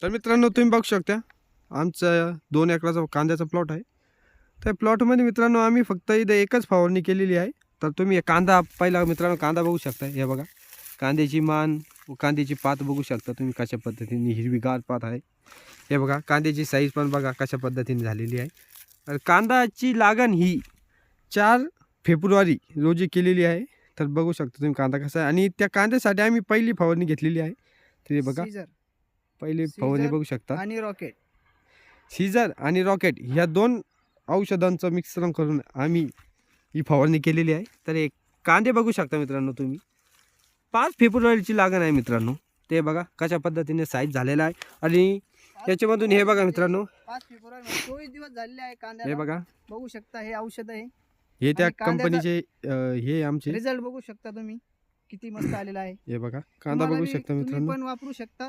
तर मित्रांनो तुम्ही बघू शकता आमचा 2 एकराचा कांद्याचा प्लॉट आहे. त्या प्लॉटमध्ये मित्रांनो आम्ही फक्त इथे एकच फवारणी केलेली आहे. तर तुम्ही हे कांदा पहिला मित्रांनो कांदा बघू शकता. हे बघा कांद्याची मान व कांद्याची पात बघू शकता तुम्ही कशा पद्धतीने हिरवीगार पात आहे. हे बघा कांद्याची साईज पण बघा कशा पद्धतीने झालेली आहे. तर कांद्याची लागण ही 4 फेब्रुवारी रोजी केलेली आहे. तर बघू शकता तुम्ही कांदा कसा आहे आणि त्या कांद्यासाठी आम्ही पहिली फवारणी घेतलेली आहे. तर हे बघा सीझर पहिली फवारणी बघू शकता. आणि रॉकेट सीझर आणि रॉकेट ह्या 2 औषधांचं मिश्रण करून आम्ही ही फवारणी केलेली आहे. तर हे कांदे बघू शकता मित्रांनो तुम्ही 5 फेब्रुवारीची लागण आहे मित्रांनो. ते बघा कशा पद्धतीने साईज झालेला आहे आणि याच्यामधून हे बघा मित्रांनो 5 फेब्रुवारी 24 दिवस झालेले आहे हे कांद्याला. बघा बघू शकता हे औषध आहे. हे त्या आणि कांद्याचा- कंपनीचे हे आमचे रिझल्ट बघू शकता तुम्ही किती मस्त आलेला आहे. हे बघा कांदा बघू तुम्हाला बी- शकता तुम्ही मित्रांनो. पण वापरू शकता.